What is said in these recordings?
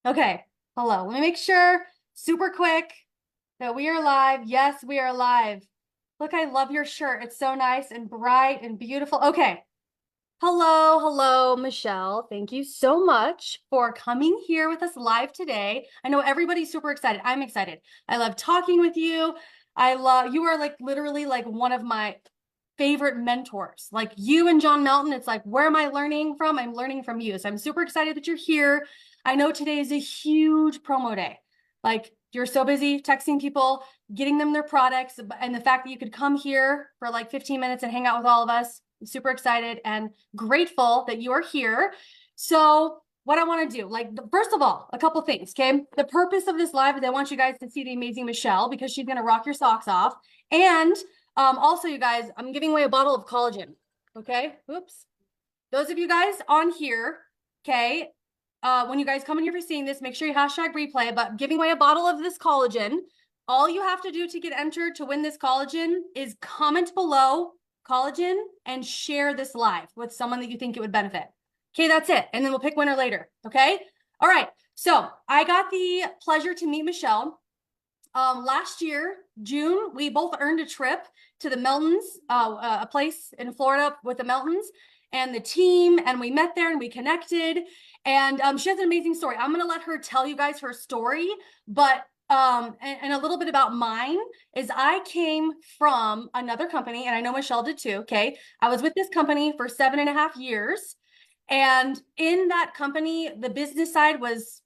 Okay, hello. Let me make sure, super quick, that we are live. Yes, we are live. Look, I love your shirt. It's so nice and bright and beautiful. Okay. Hello, Michelle. Thank you so much for coming here with us live today. I know everybody's super excited. I'm excited. I love talking with you. You are like literally like one of my favorite mentors. Like you and John Melton, it's like, where am I learning from? I'm learning from you. So I'm super excited that you're here. I know today is a huge promo day. Like you're so busy texting people, getting them their products, and the fact that you could come here for like 15 minutes and hang out with all of us. I'm super excited and grateful that you are here. So what I want to do, like, first of all, a couple things, okay? The purpose of this live is I want you guys to see the amazing Michelle because she's going to rock your socks off. And also, you guys, I'm giving away a bottle of collagen, okay? Oops. Those of you guys on here, okay, when you guys come in here for seeing this, make sure you hashtag replay, but giving away a bottle of this collagen. All you have to do to get entered to win this collagen is comment below collagen and share this live with someone that you think it would benefit. Okay, that's it. And then we'll pick winner later. Okay. All right. So I got the pleasure to meet Michelle. Last year, June, we both earned a trip to the Meltons, a place in Florida with the Meltons and the team. And we met there and we connected. And she has an amazing story. I'm going to let her tell you guys her story, but and a little bit about mine is I came from another company, and I know Michelle did too. Okay. I was with this company for 7.5 years. And in that company, the business side was,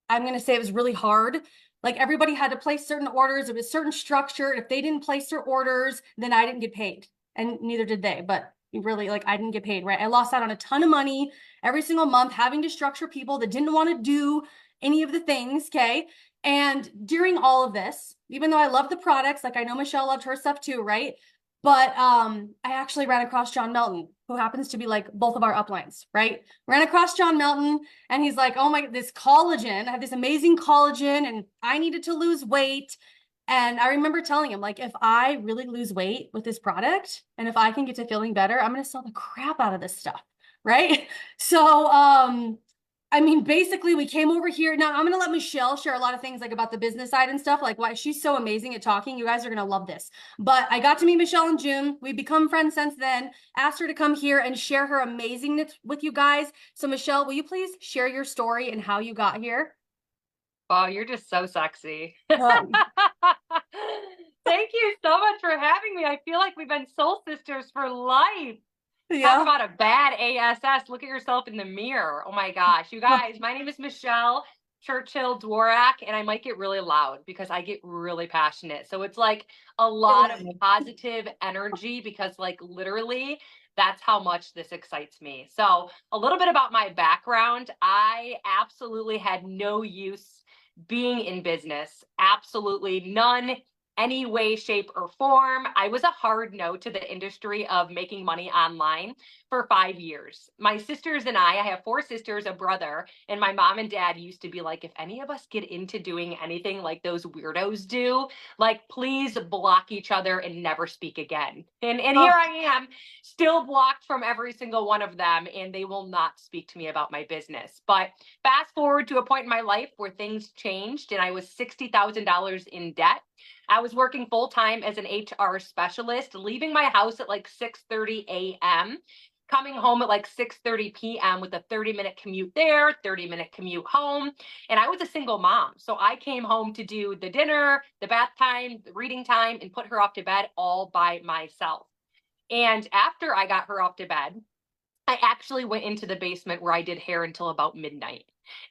I'm going to say it was really hard. Like everybody had to place certain orders. It was a certain structure. If they didn't place their orders, then I didn't get paid. And neither did they. But really, like, I didn't get paid, right? I lost out on a ton of money every single month having to structure people that didn't want to do any of the things. Okay. And during all of this, even though I love the products, like I know Michelle loved her stuff too, right? But I actually ran across John Melton, who happens to be like both of our uplines, right? Ran across John Melton, and he's like, oh my, this collagen, I have this amazing collagen, and I needed to lose weight. And I remember telling him, like, if I really lose weight with this product, and if I can get to feeling better, I'm going to sell the crap out of this stuff, right? So, I mean, basically, we came over here. Now, I'm going to let Michelle share a lot of things like about the business side and stuff, like why she's so amazing at talking. You guys are going to love this. But I got to meet Michelle in June. We've become friends since then. Asked her to come here and share her amazingness with you guys. So, Michelle, will you please share your story and how you got here? Wow, you're just so sexy. Um, Thank you so much for having me. I feel like we've been soul sisters for life. Talk yeah. about a bad ASS. Look at yourself in the mirror. Oh my gosh. You guys, my name is Michelle Churchill Dworak, and I might get really loud because I get really passionate. So it's like a lot of positive energy because, like, literally, that's how much this excites me. So, a little bit about my background. I absolutely had no use being in business, absolutely none, any way, shape, or form. I was a hard no to the industry of making money online for 5 years. My sisters and I have 4 sisters, a brother, and my mom and dad used to be like, if any of us get into doing anything like those weirdos do, like, please block each other and never speak again. And here I am, still blocked from every single one of them, and they will not speak to me about my business. But fast forward to a point in my life where things changed and I was $60,000 in debt. I was working full time as an HR specialist, leaving my house at like 6:30 a.m., coming home at like 6:30 p.m. with a 30-minute commute there, 30-minute commute home. And I was a single mom. So I came home to do the dinner, the bath time, the reading time, and put her off to bed all by myself. And after I got her off to bed, I actually went into the basement where I did hair until about midnight.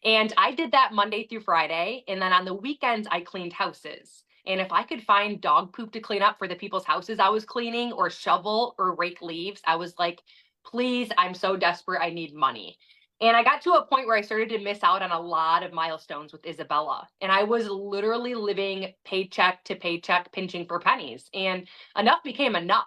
And I did that Monday through Friday. And then on the weekends, I cleaned houses. And if I could find dog poop to clean up for the people's houses I was cleaning, or shovel or rake leaves, I was like, please, I'm so desperate. I need money. And I got to a point where I started to miss out on a lot of milestones with Isabella. And I was literally living paycheck to paycheck, pinching for pennies. And enough became enough.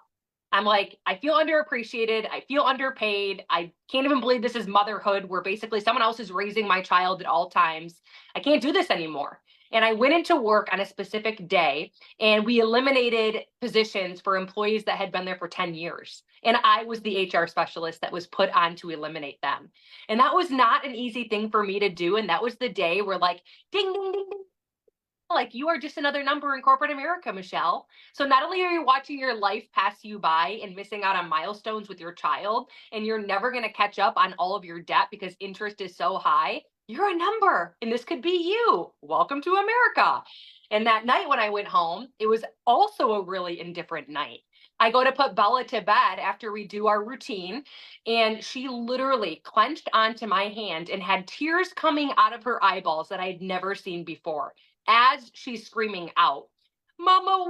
I'm like, I feel underappreciated. I feel underpaid. I can't even believe this is motherhood, where basically someone else is raising my child at all times. I can't do this anymore. And I went into work on a specific day, and we eliminated positions for employees that had been there for 10 years. And I was the HR specialist that was put on to eliminate them. And that was not an easy thing for me to do. And that was the day where like, ding, ding, ding, ding. Like you are just another number in corporate America, Michelle. So not only are you watching your life pass you by and missing out on milestones with your child, and you're never going to catch up on all of your debt because interest is so high, you're a number and this could be you. Welcome to America. And that night when I went home, it was also a really indifferent night. I go to put Bella to bed after we do our routine, and she literally clenched onto my hand and had tears coming out of her eyeballs that I'd never seen before as she's screaming out, Mama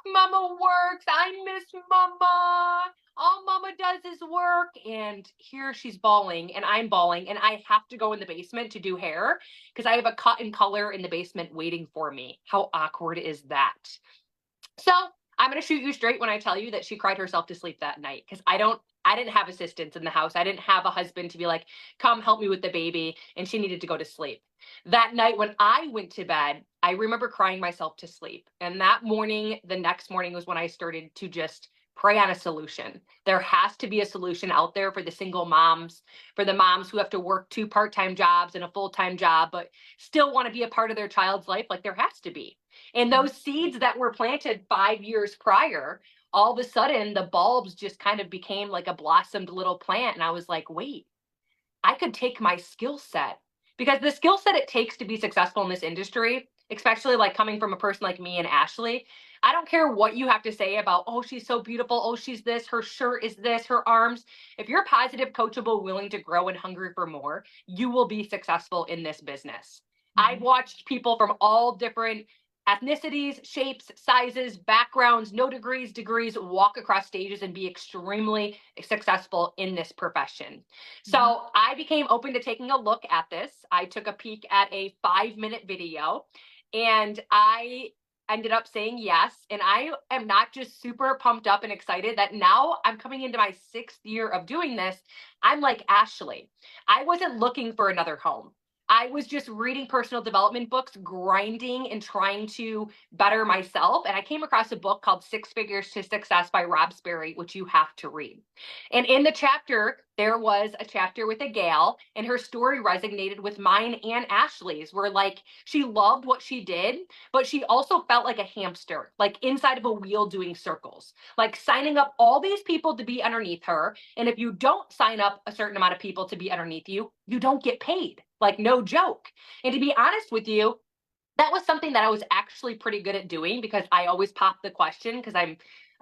Mama works, I miss Mama. All Mama does is work. And here she's bawling and I'm bawling, and I have to go in the basement to do hair because I have a cut and color in the basement waiting for me. How awkward is that? So I'm going to shoot you straight when I tell you that she cried herself to sleep that night because I didn't have assistants in the house. I didn't have a husband to be like, come help me with the baby. And she needed to go to sleep. That night when I went to bed, I remember crying myself to sleep. And that morning, the next morning was when I started to just pray on a solution. There has to be a solution out there for the single moms, for the moms who have to work 2 part-time jobs and a full-time job, but still want to be a part of their child's life. Like there has to be. And those seeds that were planted 5 years prior, all of a sudden the bulbs just kind of became like a blossomed little plant. And I was like, wait, I could take my skill set, because the skill set it takes to be successful in this industry, especially like coming from a person like me and Ashley. I don't care what you have to say about, oh, she's so beautiful. Oh, she's this, her shirt is this, her arms. If you're positive, coachable, willing to grow, and hungry for more, you will be successful in this business. I've watched people from all different ethnicities, shapes, sizes, backgrounds, no degrees, walk across stages and be extremely successful in this profession. So I became open to taking a look at this. I took a peek at a 5-minute video and I ended up saying yes. And I am not just super pumped up and excited that now I'm coming into my 6th year of doing this. I'm like Ashley. I wasn't looking for another home. I was just reading personal development books, grinding and trying to better myself. And I came across a book called 6 Figures to Success by Rob Sperry, which you have to read. And in the chapter, there was a chapter with a gal, and her story resonated with mine and Ashley's, where like she loved what she did, but she also felt like a hamster, like inside of a wheel doing circles, like signing up all these people to be underneath her. And if you don't sign up a certain amount of people to be underneath you, you don't get paid. Like no joke. And to be honest with you, that was something that I was actually pretty good at doing because I always pop the question because I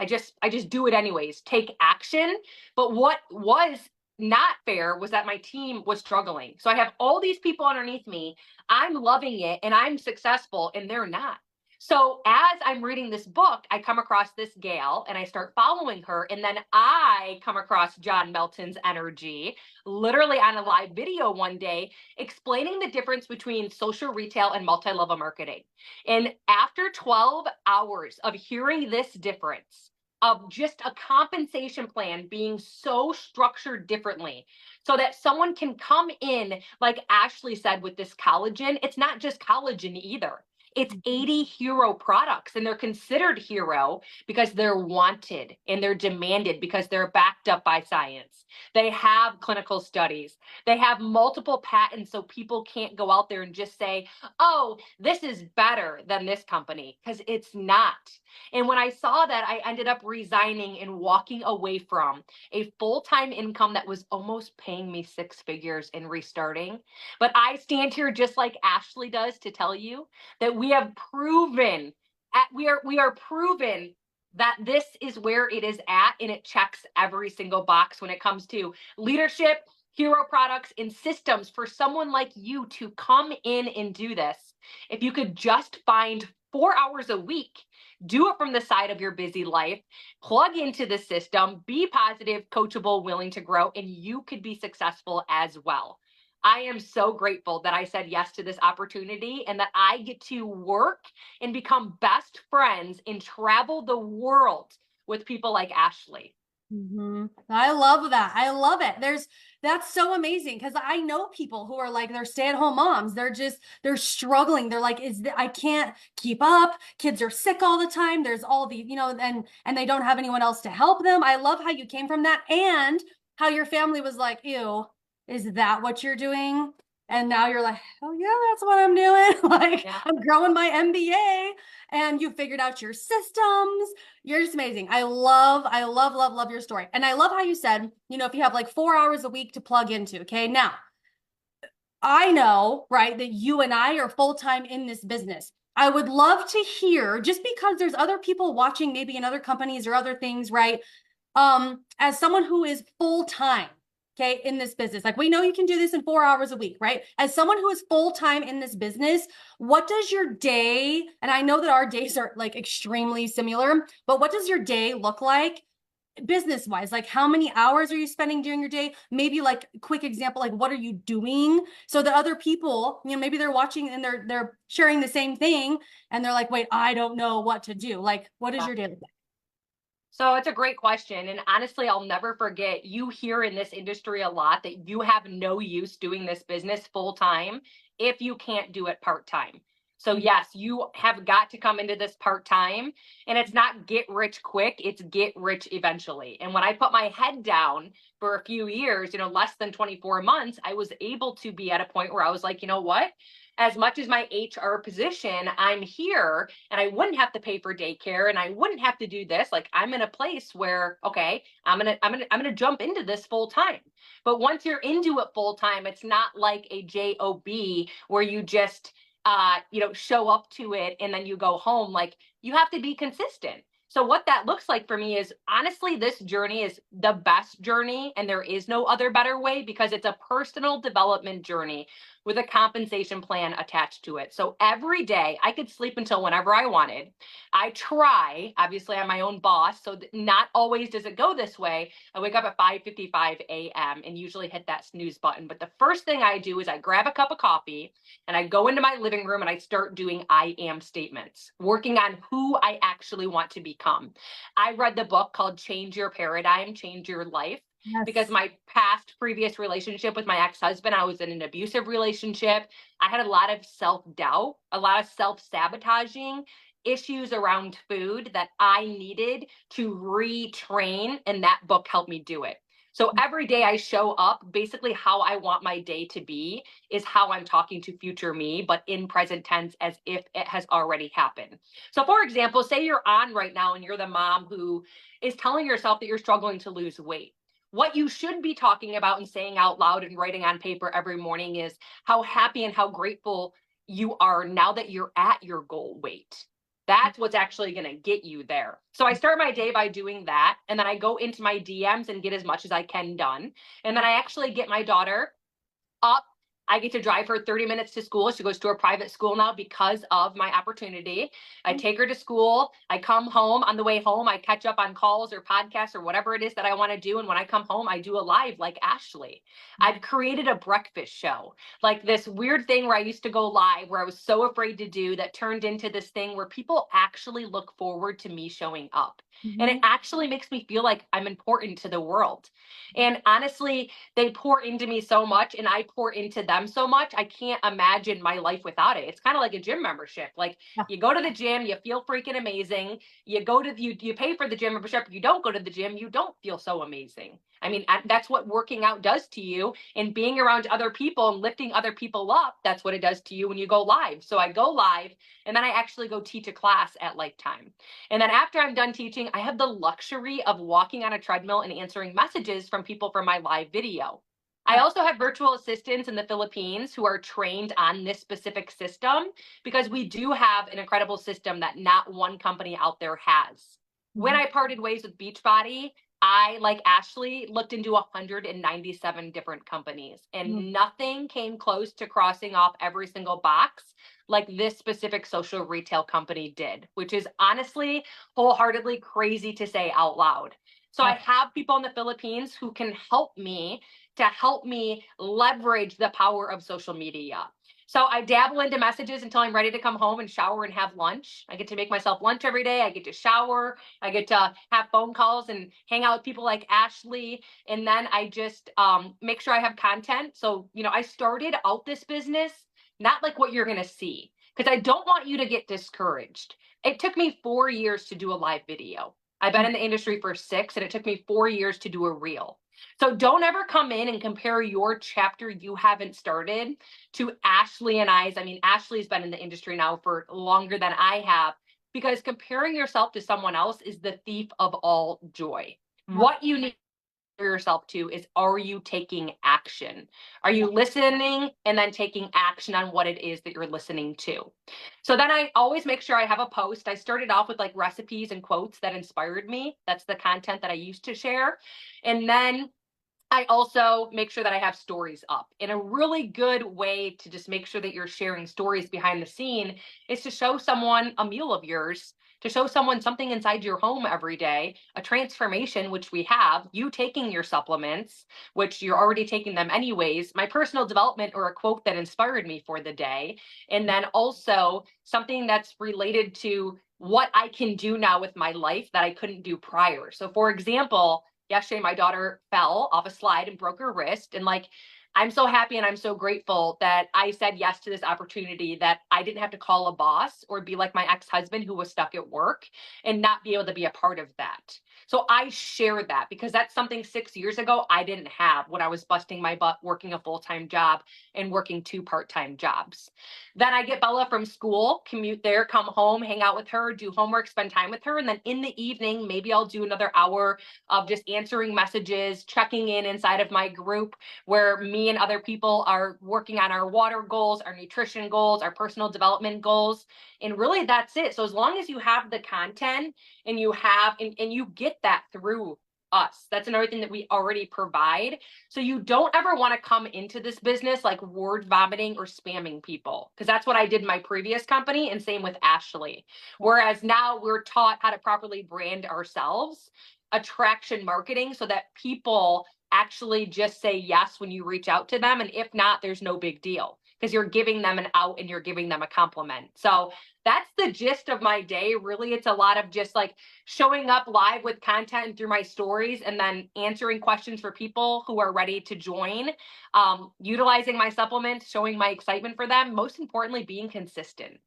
just do it anyways. Take action. But what was not fair was that my team was struggling. So I have all these people underneath me. I'm loving it and I'm successful and they're not. So as I'm reading this book, I come across this gal and I start following her. And then I come across John Melton's energy, literally on a live video one day, explaining the difference between social retail and multi-level marketing. And after 12 hours of hearing this difference, of just a compensation plan being so structured differently so that someone can come in, like Ashley said, with this collagen, it's not just collagen either. It's 80 hero products, and they're considered hero because they're wanted and they're demanded because they're backed up by science. They have clinical studies. They have multiple patents, so people can't go out there and just say, oh, this is better than this company, because it's not. And when I saw that, I ended up resigning and walking away from a full-time income that was almost paying me 6 figures and restarting. But I stand here just like Ashley does to tell you that we have proven we are proven that this is where it is at, and it checks every single box when it comes to leadership, hero products, and systems for someone like you to come in and do this. If you could just find 4 hours a week, do it from the side of your busy life, plug into the system, be positive, coachable, willing to grow, and you could be successful as well. I am so grateful that I said yes to this opportunity and that I get to work and become best friends and travel the world with people like Ashley. I love that. I love it. That's so amazing because I know people who are like they're stay-at-home moms. They're struggling. They're like, I can't keep up. Kids are sick all the time. There's all the, and they don't have anyone else to help them. I love how you came from that and how your family was like, ew, is that what you're doing? And now you're like, oh yeah, that's what I'm doing. Like Yeah. I'm growing my MBA and you figured out your systems. You're just amazing. I love your story. And I love how you said, if you have like 4 hours a week to plug into, okay? Now, I know, right, that you and I are full time in this business. I would love to hear, just because there's other people watching, maybe in other companies or other things, right? As someone who is full time, okay, in this business, like we know you can do this in 4 hours a week, right? As someone who is full time in this business, what does your day, and I know that our days are like extremely similar, but what does your day look like? Business wise, like how many hours are you spending during your day? Maybe like quick example, like what are you doing so that other people, maybe they're watching and they're sharing the same thing and they're like, wait, I don't know what to do. Like, what does your day look like? So it's a great question. And honestly, I'll never forget, you hear in this industry a lot that you have no use doing this business full time if you can't do it part time. So yes, you have got to come into this part time, and it's not get rich quick, it's get rich eventually. And when I put my head down for a few years, less than 24 months, I was able to be at a point where I was like, you know what? As much as my HR position, I'm here and I wouldn't have to pay for daycare and I wouldn't have to do this. Like I'm in a place where, okay, I'm gonna jump into this full time. But once you're into it full time, it's not like a job where you just show up to it and then you go home. Like you have to be consistent. So what that looks like for me is honestly, this journey is the best journey, and there is no other better way because it's a personal development journey with a compensation plan attached to it. So every day I could sleep until whenever I wanted. I try, obviously I'm my own boss, so not always does it go this way. I wake up at 5:55 a.m. and usually hit that snooze button. But the first thing I do is I grab a cup of coffee and I go into my living room and I start doing I am statements, working on who I actually want to become. I read the book called Change Your Paradigm, Change Your Life, because Yes. my past previous relationship with my ex-husband, I was in an abusive relationship. I had a lot of self-doubt, a lot of self-sabotaging issues around food that I needed to retrain, and that book helped me do it. So every day I show up, basically how I want my day to be is how I'm talking to future me, but in present tense as if it has already happened. So for example, say you're on right now and you're the mom who is telling yourself that you're struggling to lose weight. What you should be talking about and saying out loud and writing on paper every morning is how happy and how grateful you are now that you're at your goal weight. That's what's actually going to get you there. So I start my day by doing that. And then I go into my DMs and get as much as I can done. And then I actually get my daughter up. I get to drive her 30 minutes to school. She goes to a private school now because of my opportunity. I take her to school. I come home. On the way home, I catch up on calls or podcasts or whatever it is that I want to do. And when I come home, I do a live like Ashley. I've created a breakfast show, like this weird thing where I used to go live where I was so afraid to do that turned into this thing where people actually look forward to me showing up. And it Mhm. actually makes me feel like I'm important to the world. And honestly, they pour into me so much and I pour into them so much. I can't imagine my life without it. It's kind of like a gym membership. Like Yeah. you go to the gym, you feel freaking amazing. You pay for the gym membership. You don't go to the gym, you don't feel so amazing. I mean, that's what working out does to you, and being around other people and lifting other people up. That's what it does to you when you go live. So I go live and then I actually go teach a class at Lifetime. And then after I'm done teaching, I have the luxury of walking on a treadmill and answering messages from people from my live video. I Yeah. also have virtual assistants in the Philippines who are trained on this specific system because we do have an incredible system that not one company out there has. When Mhm. I parted ways with Beachbody, I, like Ashley, looked into 197 different companies Mhm. and nothing came close to crossing off every single box like this specific social retail company did, which is honestly wholeheartedly crazy to say out loud. So I Yeah. have people in the Philippines who can help me to help me leverage the power of social media. So I dabble into messages until I'm ready to come home and shower and have lunch. I get to make myself lunch every day. I get to shower. I get to have phone calls and hang out with people like Ashley. And then I just make sure I have content. So, I started out this business, not like what you're going to see, because I don't want you to get discouraged. It took me 4 years to do a live video. I've been in the industry for 6, and it took me 4 years to do a reel. So don't ever come in and compare your chapter you haven't started to Ashley and I's. I mean, Ashley's been in the industry now for longer than I have, because comparing yourself to someone else is the thief of all joy. What you need yourself to is, are you taking action? Are you listening and then taking action on what it is that you're listening to? So then I always make sure I have a post. I started off with like recipes and quotes that inspired me. That's the content that I used to share. And then I also make sure that I have stories up. And a really good way to just make sure that you're sharing stories behind the scene is to show someone a meal of yours, to show someone something inside your home every day, a transformation, which we have, you taking your supplements, which you're already taking them anyways, my personal development or a quote that inspired me for the day, and then also something that's related to what I can do now with my life that I couldn't do prior. So for example, yesterday my daughter fell off a slide and broke her wrist, and like, I'm so happy and I'm so grateful that I said yes to this opportunity, that I didn't have to call a boss or be like my ex-husband who was stuck at work and not be able to be a part of that. So I share that because that's something 6 years ago I didn't have when I was busting my butt working a full-time job and working 2 part-time jobs. Then I get Bella from school, commute there, come home, hang out with her, do homework, spend time with her. And then in the evening, maybe I'll do another hour of just answering messages, checking in inside of my group where me and other people are working on our water goals, our nutrition goals, our personal development goals. And really that's it. So as long as you have the content and you have, and you get that through us, that's another thing that we already provide. So you don't ever want to come into this business like word vomiting or spamming people, because that's what I did in my previous company, and same with Ashley. Whereas now we're taught how to properly brand ourselves, attraction marketing, so that people actually just say yes when you reach out to them. And if not, there's no big deal, because you're giving them an out and you're giving them a compliment. So that's the gist of my day. Really, it's a lot of just like showing up live with content through my stories, and then answering questions for people who are ready to join, utilizing my supplements, showing my excitement for them. Most importantly, being consistent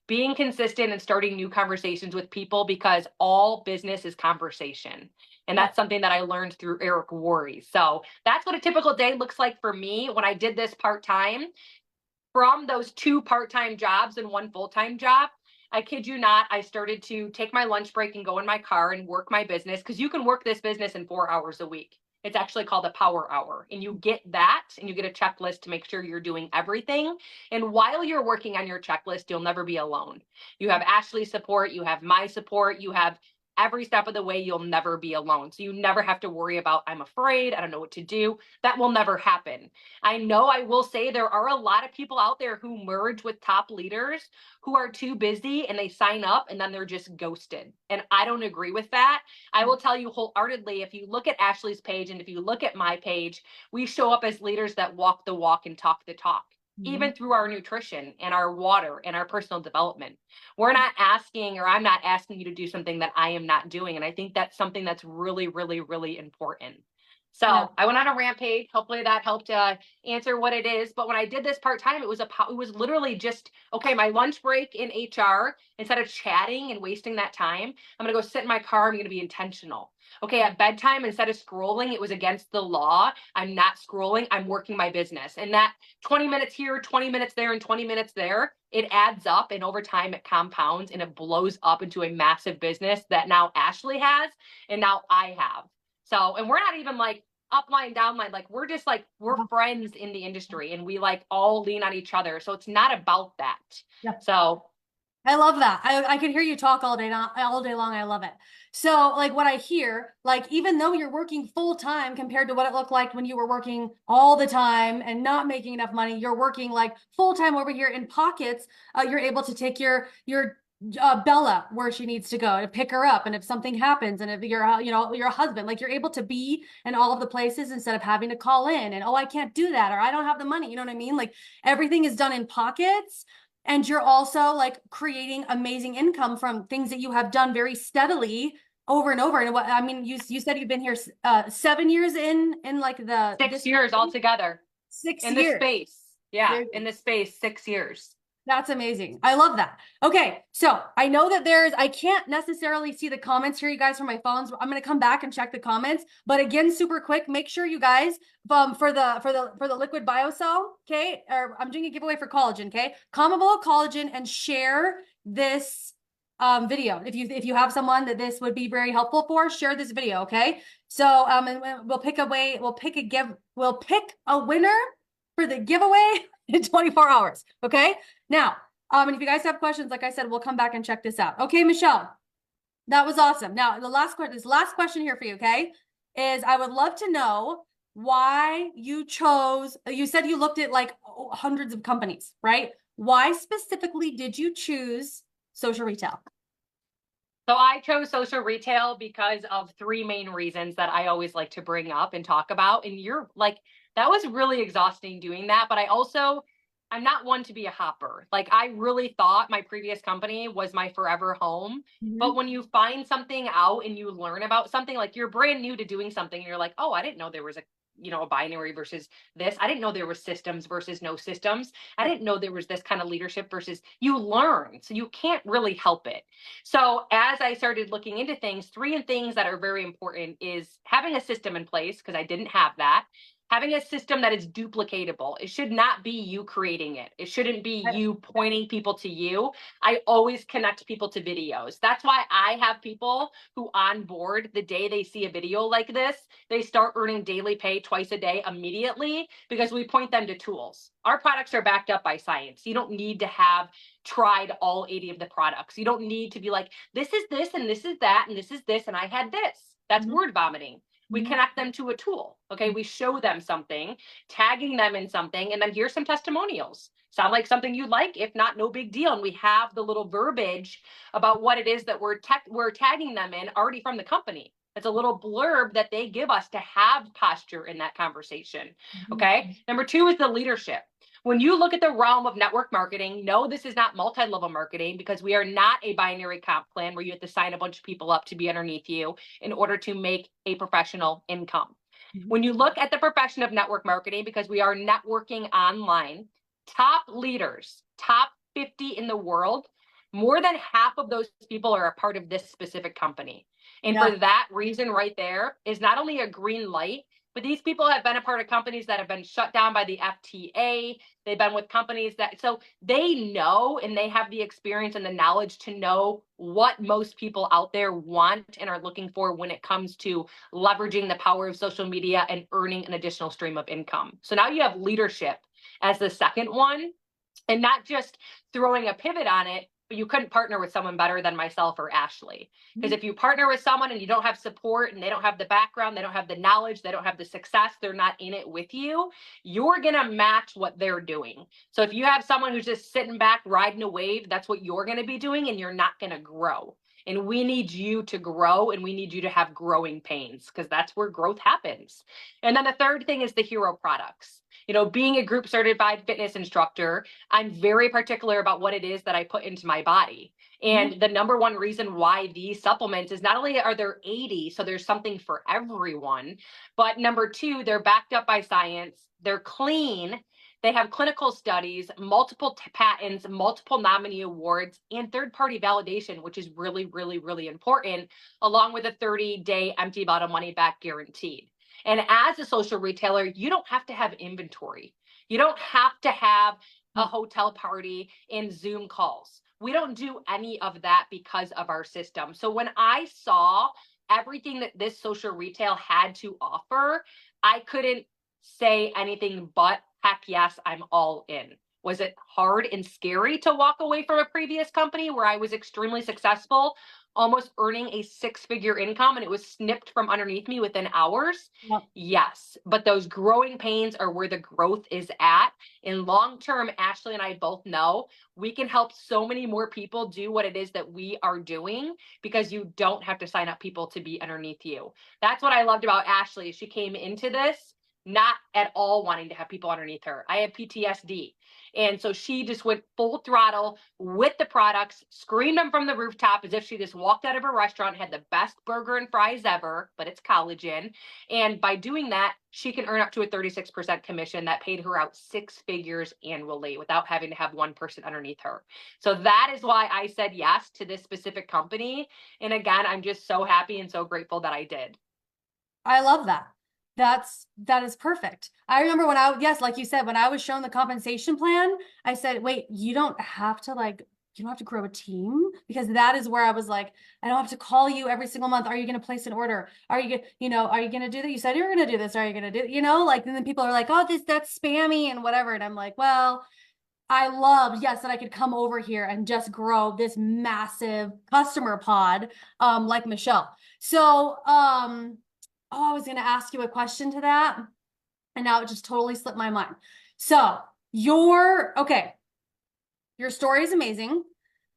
and starting new conversations with people, because all business is conversation. And that's something that I learned through Eric Worre. So that's what a typical day looks like for me when I did this part-time. From those 2 part-time jobs and 1 full-time job, I kid you not, I started to take my lunch break and go in my car and work my business, because you can work this business in 4 hours a week. It's actually called a power hour, and you get that, and you get a checklist to make sure you're doing everything. And while you're working on your checklist, you'll never be alone. You have Ashley's support, you have my support, you have every step of the way. You'll never be alone. So you never have to worry about, I'm afraid, I don't know what to do. That will never happen. I know I will say there are a lot of people out there who merge with top leaders who are too busy, and they sign up and then they're just ghosted. And I don't agree with that. I will tell you wholeheartedly, if you look at Ashley's page and if you look at my page, we show up as leaders that walk the walk and talk the talk. Even through our nutrition and our water and our personal development. We're not asking, or I'm not asking you to do something that I am not doing. And I think that's something that's really, really, really important. So I went on a rampage. Hopefully that helped answer what it is. But when I did this part-time, it was literally just, okay, my lunch break in HR, instead of chatting and wasting that time, I'm going to go sit in my car. I'm going to be intentional. Okay, at bedtime, instead of scrolling, it was against the law. I'm not scrolling. I'm working my business. And that 20 minutes here, 20 minutes there, and 20 minutes there, it adds up. And over time, it compounds and it blows up into a massive business that now Ashley has and now I have. So, and we're not even like upline, downline, like we're just like, we're friends in the industry, and we like all lean on each other. So it's not about that. So I love that. I can hear you talk all day long. I love it. So like what I hear, like even though you're working full time compared to what it looked like when you were working all the time and not making enough money, you're working like full time over here in pockets. You're able to take your Bella where she needs to go to pick her up, and if something happens, and if you're your husband, like you're able to be in all of the places instead of having to call in and, oh, I can't do that, or I don't have the money. You know what I mean? Like everything is done in pockets, and you're also like creating amazing income from things that you have done very steadily over and over. And what I mean, you said you've been here 7 years in like the Six this years altogether six in this years. space. Yeah, There you in go. this space, 6 years. That's amazing. I love that. Okay, so I know that I can't necessarily see the comments here, you guys, from my phones. I'm gonna come back and check the comments. But again, super quick, make sure you guys, for the liquid biocell, okay, or I'm doing a giveaway for collagen, okay? Comment below collagen and share this video. If you have someone that this would be very helpful for, share this video, okay? So and we'll pick a winner for the giveaway in 24 hours, okay? Now, and if you guys have questions, like I said, we'll come back and check this out. Okay, Michelle, that was awesome. Now, this last question here for you, okay, is I would love to know why you chose, you said you looked at like hundreds of companies, right? Why specifically did you choose social retail? So I chose social retail because of three main reasons that I always like to bring up and talk about. And you're like, that was really exhausting doing that. But I'm not one to be a hopper. Like I really thought my previous company was my forever home. Mm-hmm. But when you find something out and you learn about something, like you're brand new to doing something, and you're like, oh, I didn't know there was a binary versus this. I didn't know there was systems versus no systems. I didn't know there was this kind of leadership versus you learn. So you can't really help it. So as I started looking into things, three things that are very important is having a system in place, because I didn't have that. Having a system that is duplicatable. It should not be you creating it. It shouldn't be you pointing people to you. I always connect people to videos. That's why I have people who onboard the day they see a video like this, they start earning daily pay twice a day immediately, because we point them to tools. Our products are backed up by science. You don't need to have tried all 80 of the products. You don't need to be like, this is this and this is that and this is this and I had this. That's Mm-hmm. word vomiting. We Mm-hmm. connect them to a tool. Okay. We show them something, tagging them in something, and then here's some testimonials. Sound like something you'd like? If not, no big deal. And we have the little verbiage about what it is that we're tagging them in already from the company. It's a little blurb that they give us to have posture in that conversation. Okay. Number two is the leadership. When you look at the realm of network marketing, no, this is not multi-level marketing, because we are not a binary comp plan where you have to sign a bunch of people up to be underneath you in order to make a professional income. When you look at the profession of network marketing, because we are networking online, top leaders, top 50 in the world, more than half of those people are a part of this specific company. And Yeah. for that reason right there is not only a green light, but these people have been a part of companies that have been shut down by the FTA. They've been with companies so they know, and they have the experience and the knowledge to know what most people out there want and are looking for when it comes to leveraging the power of social media and earning an additional stream of income. So now you have leadership as the second one, and not just throwing a pivot on it, but you couldn't partner with someone better than myself or Ashley. Because if you partner with someone and you don't have support and they don't have the background, they don't have the knowledge, they don't have the success, they're not in it with you, you're going to match what they're doing. So if you have someone who's just sitting back, riding a wave, that's what you're going to be doing, and you're not going to grow. And we need you to grow, and we need you to have growing pains, because that's where growth happens. And then the third thing is the hero products. Being a group certified fitness instructor, I'm very particular about what it is that I put into my body. And the number one reason why these supplements is not only are there 80, so there's something for everyone, but number two, they're backed up by science. They're clean. They have clinical studies, multiple patents, multiple nominee awards, and third-party validation, which is really, really, really important, along with a 30-day empty bottle money back guaranteed. And as a social retailer, you don't have to have inventory. You don't have to have a hotel party and Zoom calls. We don't do any of that because of our system. So when I saw everything that this social retail had to offer, I couldn't say anything but, heck yes, I'm all in. Was it hard and scary to walk away from a previous company where I was extremely successful? almost earning a 6-figure income, and it was snipped from underneath me within hours. Yep. Yes, but those growing pains are where the growth is at. In long term, Ashley and I both know we can help so many more people do what it is that we are doing, because you don't have to sign up people to be underneath you. That's what I loved about Ashley. She came into this not at all wanting to have people underneath her. I have PTSD. And so she just went full throttle with the products, screamed them from the rooftop as if she just walked out of a restaurant, had the best burger and fries ever, but it's collagen. And by doing that, she can earn up to a 36% commission that paid her out 6 figures annually without having to have one person underneath her. So that is why I said yes to this specific company. And again, I'm just so happy and so grateful that I did. I love that. That is perfect. I remember when yes, like you said, when I was shown the compensation plan, I said, wait, you don't have to grow a team, because that is where I was like, I don't have to call you every single month. Are you going to place an order? Are you going to do that? You said you were going to do this. Are you going to do, like, and then people are like, oh, that's spammy and whatever. And I'm like, well, I loved, yes, that I could come over here and just grow this massive customer pod, like Michelle. So, oh, I was going to ask you a question to that, and now it just totally slipped my mind. So your story is amazing.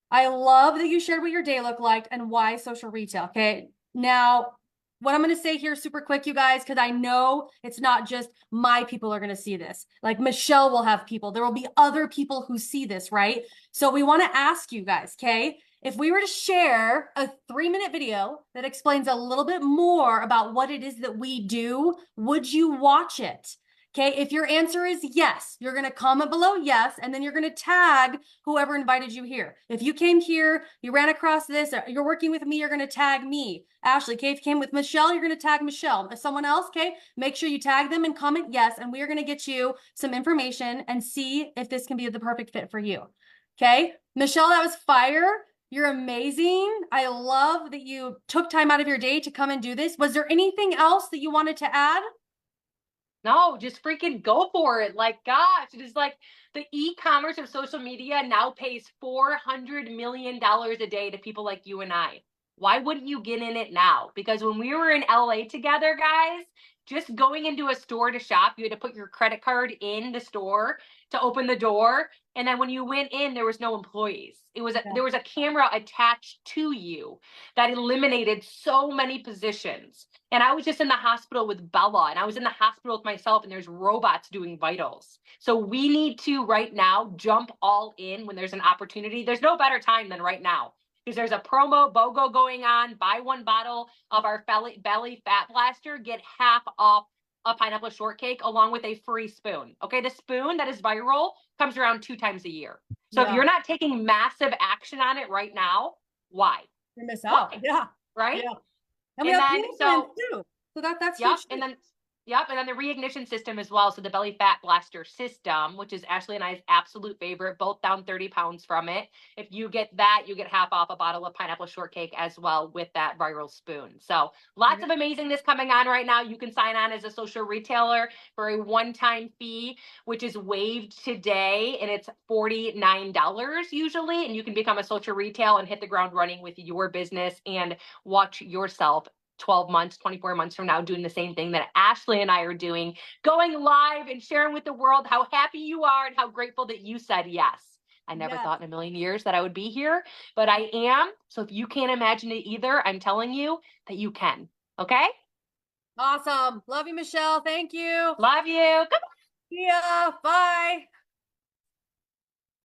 I love that you shared what your day looked like and why social retail. Okay. Now, what I'm going to say here super quick, you guys, because I know it's not just my people are going to see this. Like Michelle will have people. There will be other people who see this, right? So we want to ask you guys, okay? If we were to share a 3-minute video that explains a little bit more about what it is that we do, would you watch it? Okay, if your answer is yes, you're going to comment below yes, and then you're going to tag whoever invited you here. If you came here, you ran across this, you're working with me, you're going to tag me. Ashley, okay, if you came with Michelle, you're going to tag Michelle. If someone else, okay, make sure you tag them and comment yes, and we are going to get you some information and see if this can be the perfect fit for you. Okay, Michelle, that was fire. You're amazing. I love that you took time out of your day to come and do this. Was there anything else that you wanted to add? No, just freaking go for it. Like, gosh, it is like the e-commerce of social media now pays $400 million a day to people like you and I. Why wouldn't you get in it now? Because when we were in LA together, guys, just going into a store to shop, you had to put your credit card in the store to open the door. And then when you went in, there was no employees. There was a camera attached to you that eliminated so many positions. And I was just in the hospital with Bella, and I was in the hospital with myself, and there's robots doing vitals. So we need to right now jump all in when there's an opportunity. There's no better time than right now, because there's a promo BOGO going on. Buy one bottle of our belly fat blaster, get half off a pineapple shortcake along with a free spoon. Okay, the spoon that is viral comes around 2 times a year. So if you're not taking massive action on it right now, why? You miss out. Why? Yeah. Right? Yeah. And we have payment plans too. So that's Yep, huge. and then the reignition system as well. So the belly fat blaster system, which is Ashley and I's absolute favorite, both down 30 pounds from it. If you get that, you get half off a bottle of pineapple shortcake as well with that viral spoon. So lots of amazingness coming on right now. You can sign on as a social retailer for a one-time fee, which is waived today, and it's $49 usually. And you can become a social retail and hit the ground running with your business and watch yourself 12 months, 24 months from now, doing the same thing that Ashley and I are doing, going live and sharing with the world how happy you are and how grateful that you said yes. I never thought in a million years that I would be here, but I am. So if you can't imagine it either, I'm telling you that you can. Okay? Awesome. Love you, Michelle. Thank you. Love you. Goodbye. See ya. Bye.